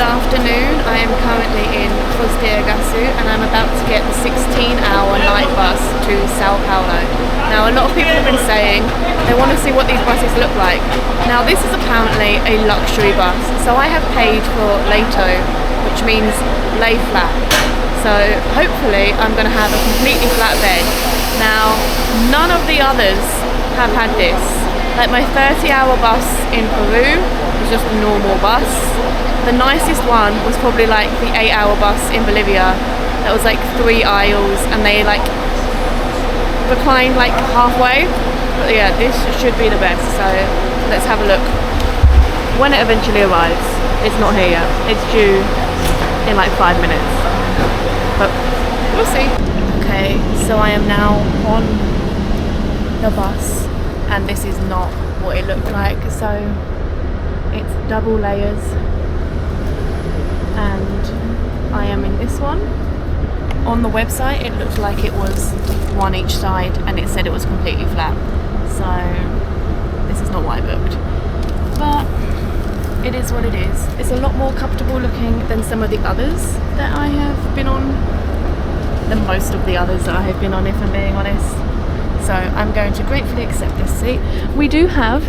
Good afternoon, I am currently in and I'm about to get the 16-hour night bus to Sao Paulo. Now a lot of people have been saying they want to see what these buses look like. Now this is apparently a luxury bus, so I have paid for Leito, which means lay flat. So hopefully I'm going to have a completely flat bed. Now none of the others have had this. Like my 30-hour bus in Peru was just a normal bus. The nicest one was probably like the 8-hour bus in Bolivia. That was like 3 aisles and they like reclined like halfway. But yeah, this should be the best. So let's have a look when it eventually arrives. It's not here yet. It's due in like 5 minutes. But we'll see. Okay, so I am now on the bus and this is not what it looked like. So it's double layers. And I am in this one. On the website it looked like it was one each side and it said it was completely flat, so this is not what I booked, but it is what it is. It's a lot more comfortable looking than some of the others that I have been on, than most of the others that I have been on, if I'm being honest. So I'm going to gratefully accept this seat. We do have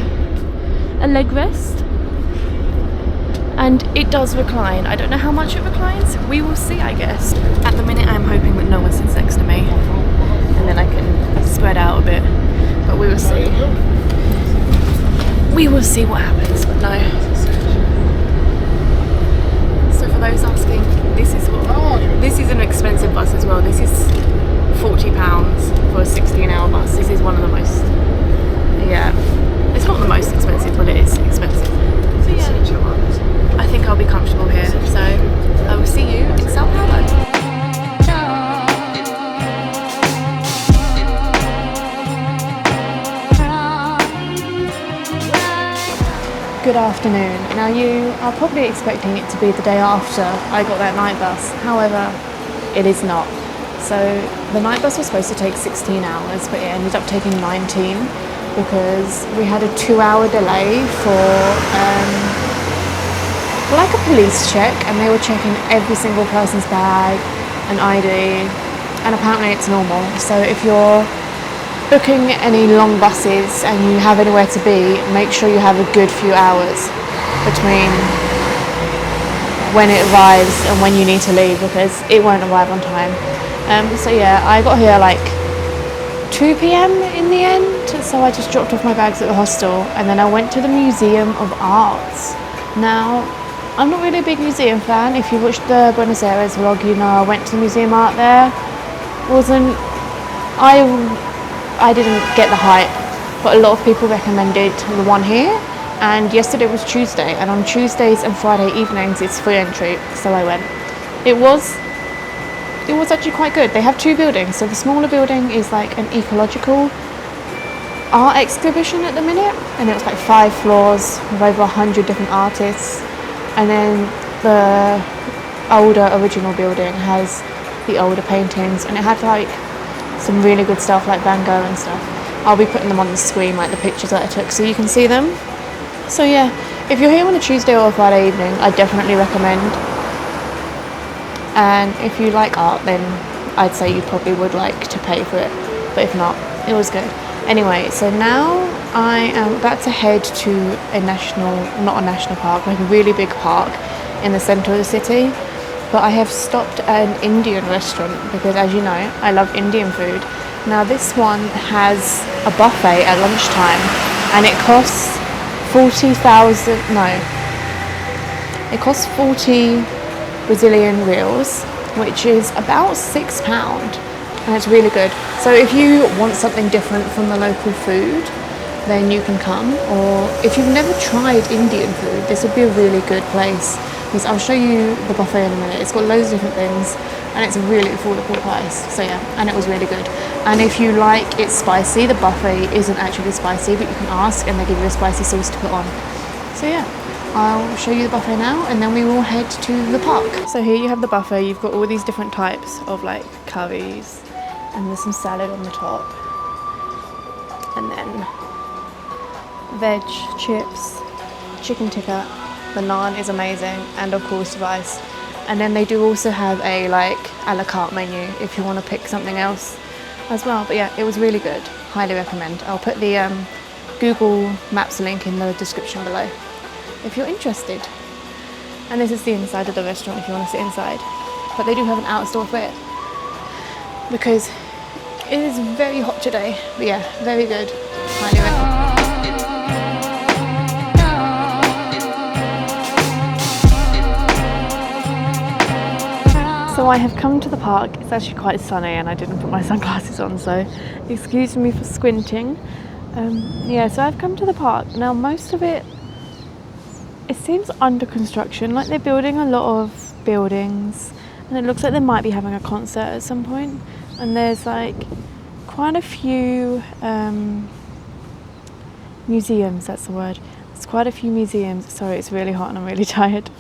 a leg rest and it does recline. I don't know how much it reclines. We will see, I guess. At the minute, I'm hoping that no one sits next to me and then I can spread out a bit. But we will see. We will see what happens, but no. So for those asking, this is an expensive bus as well. This is £40 for a 16-hour bus. This is one of the most, yeah, it's not the most expensive, but it is expensive. So yeah. I think I'll be comfortable here, so I will see you in Sao Paulo. Good afternoon. Now you are probably expecting it to be the day after I got that night bus, however it is not. So the night bus was supposed to take 16 hours but it ended up taking 19 because we had a 2-hour delay for like a police check, and they were checking every single person's bag and ID, and apparently it's normal. So if you're booking any long buses and you have anywhere to be, make sure you have a good few hours between when it arrives and when you need to leave, because it won't arrive on time. So yeah, I got here like 2 p.m. in the end, so I just dropped off my bags at the hostel and then I went to the Museum of Arts. Now I'm not really a big museum fan. If you watched the Buenos Aires vlog, you know I went to the museum art there. I didn't get the hype, but a lot of people recommended the one here, and yesterday was Tuesday, and on Tuesdays and Friday evenings it's free entry, so I went. It was actually quite good. They have 2 buildings, so the smaller building is like an ecological art exhibition at the minute, and it was like 5 floors with over 100 different artists. And then the older original building has the older paintings, and it had like some really good stuff like Van Gogh and stuff. I'll be putting them on the screen, like the pictures that I took, so you can see them. So yeah, if you're here on a Tuesday or a Friday evening, I definitely recommend. And if you like art, then I'd say you probably would like to pay for it, but if not, it was good. Anyway, so now I am about to head to not a national park, like a really big park in the centre of the city. But I have stopped at an Indian restaurant because, as you know, I love Indian food. Now this one has a buffet at lunchtime and it costs 40 Brazilian reals, which is about £6. And it's really good. So if you want something different from the local food, then you can come. Or if you've never tried Indian food, this would be a really good place, because I'll show you the buffet in a minute. It's got loads of different things and it's a really affordable price. So yeah, and it was really good. And if you like it spicy, the buffet isn't actually spicy, but you can ask and they give you a spicy sauce to put on. So yeah, I'll show you the buffet now and then we will head to the park. So here you have the buffet. You've got all these different types of like curries, and there's some salad on the top, and then veg, chips, chicken tikka, The naan is amazing, and of course rice. And then they do also have a like a la carte menu if you want to pick something else as well. But yeah, it was really good. Highly recommend. I'll put the Google Maps link in the description below if you're interested. And this is the inside of the restaurant if you want to sit inside. But they do have an outdoor bit because it is very hot today. But yeah, very good. Highly recommend. So I have come to the park. It's actually quite sunny and I didn't put my sunglasses on, so excuse me for squinting. Yeah, so I've come to the park. Now most of it seems under construction, like they're building a lot of buildings, and it looks like they might be having a concert at some point. And there's like quite a few museums, that's the word. There's quite a few museums. Sorry, it's really hot and I'm really tired.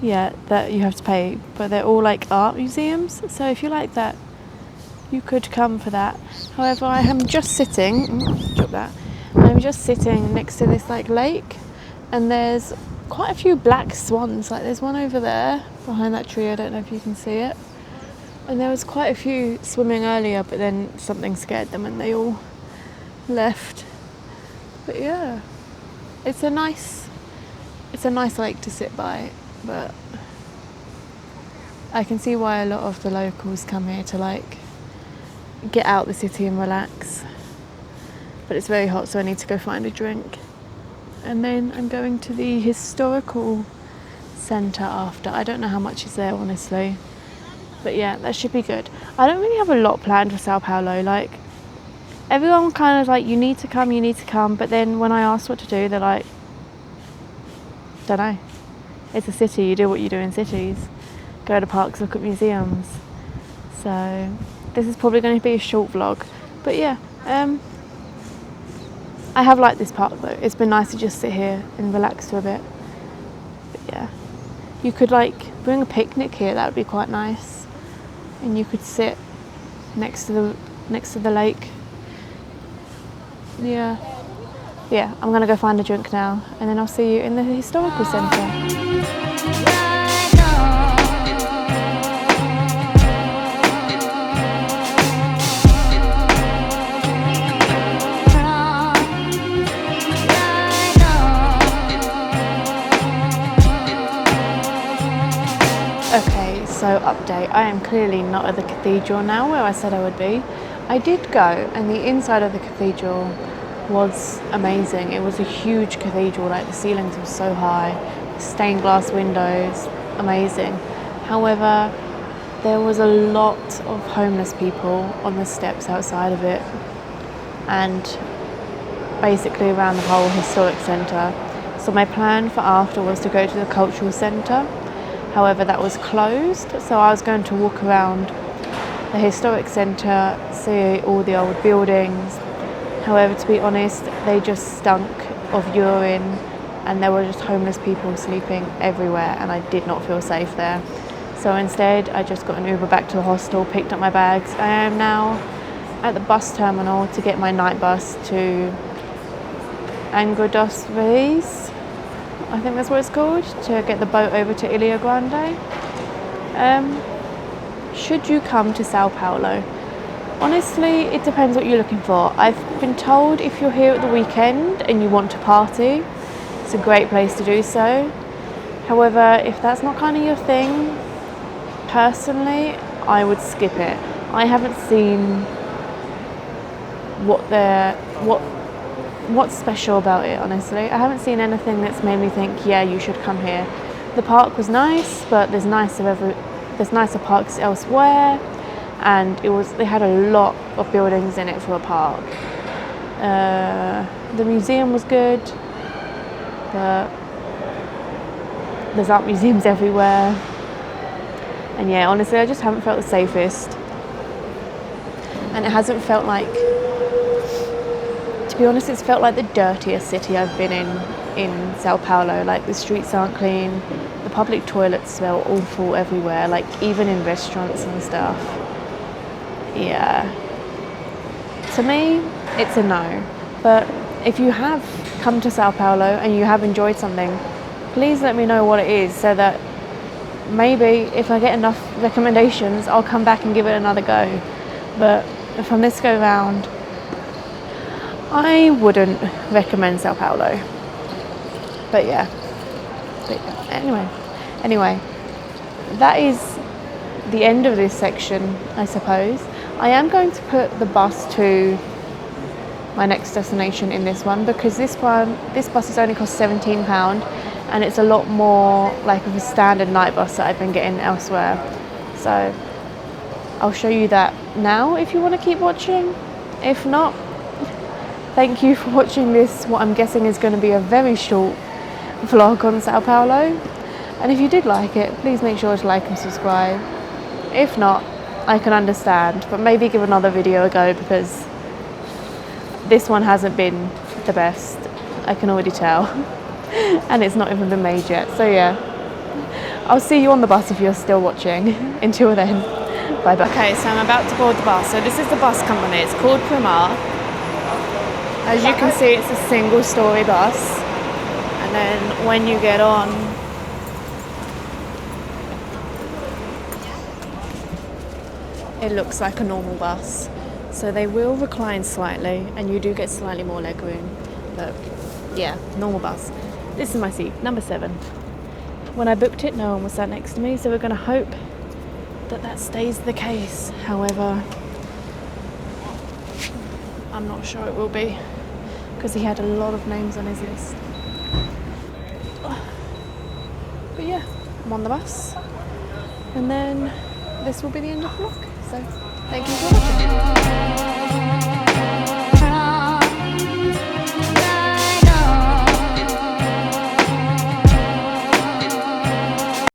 Yeah, that you have to pay, but they're all like art museums, so if you like that you could come for that. However, I am just sitting I'm just sitting next to this like lake, and there's quite a few black swans. Like there's one over there behind that tree, I don't know if you can see it, and there was quite a few swimming earlier, but then something scared them and they all left. But yeah, it's a nice lake to sit by. But I can see why a lot of the locals come here to like get out the city and relax. But it's very hot, so I need to go find a drink. And then I'm going to the historical centre after. I don't know how much is there, honestly. But yeah, that should be good. I don't really have a lot planned for Sao Paulo. Like, everyone kind of like, you need to come. But then when I ask what to do, they're like, don't know. It's a city, you do what you do in cities. Go to parks, look at museums. So this is probably going to be a short vlog. But yeah, I have liked this park though. It's been nice to just sit here and relax for a bit. But yeah, you could like bring a picnic here, that would be quite nice. And you could sit next to the lake. Yeah. Yeah, I'm gonna go find a drink now, and then I'll see you in the historical centre. Okay, so update. I am clearly not at the cathedral now, where I said I would be. I did go, and the inside of the cathedral was amazing. It was a huge cathedral, like the ceilings were so high, stained glass windows, amazing. However, there was a lot of homeless people on the steps outside of it, and basically around the whole historic centre. So my plan for after was to go to the cultural centre. However, that was closed, so I was going to walk around the historic centre, see all the old buildings. However, to be honest, they just stunk of urine, and there were just homeless people sleeping everywhere, and I did not feel safe there. So instead, I just got an Uber back to the hostel, picked up my bags. I am now at the bus terminal to get my night bus to Angra dos Reis, I think that's what it's called, to get the boat over to Ilha Grande. Should you come to Sao Paulo? Honestly, it depends what you're looking for. I've been told if you're here at the weekend and you want to party, it's a great place to do so. However, if that's not kind of your thing, personally, I would skip it. I haven't seen what's special about it, honestly. I haven't seen anything that's made me think, yeah, you should come here. The park was nice, but there's nicer parks elsewhere. And they had a lot of buildings in it for a park. The museum was good, but there's art museums everywhere. And yeah, honestly, I just haven't felt the safest. And it hasn't felt like, to be honest, it's felt like the dirtiest city I've been in Sao Paulo. Like, the streets aren't clean, the public toilets smell awful everywhere, like even in restaurants and stuff. Yeah, to me, it's a no. But if you have come to Sao Paulo and you have enjoyed something, please let me know what it is, so that maybe if I get enough recommendations, I'll come back and give it another go. But from this go round, I wouldn't recommend Sao Paulo. But yeah. Anyway, that is the end of this section, I suppose. I am going to put the bus to my next destination in this one, because this bus has only cost £17, and it's a lot more like of a standard night bus that I've been getting elsewhere. So I'll show you that now if you want to keep watching. If not, thank you for watching this, what I'm guessing is going to be a very short vlog on Sao Paulo. And if you did like it, please make sure to like and subscribe. If not, I can understand, but maybe give another video a go, because this one hasn't been the best, I can already tell. And it's not even been made yet. So yeah, I'll see you on the bus if you're still watching. Until then, bye bye. Okay, so I'm about to board the bus. So this is the bus company, it's called Primar. As you can see, it's a single story bus. And then when you get on, it looks like a normal bus. So they will recline slightly, and you do get slightly more legroom. But yeah, normal bus. This is my seat, number 7. When I booked it, no one was sat next to me, so we're going to hope that that stays the case. However, I'm not sure it will be, because he had a lot of names on his list. But yeah, I'm on the bus, and then this will be the end of the vlog. So thank you for watching.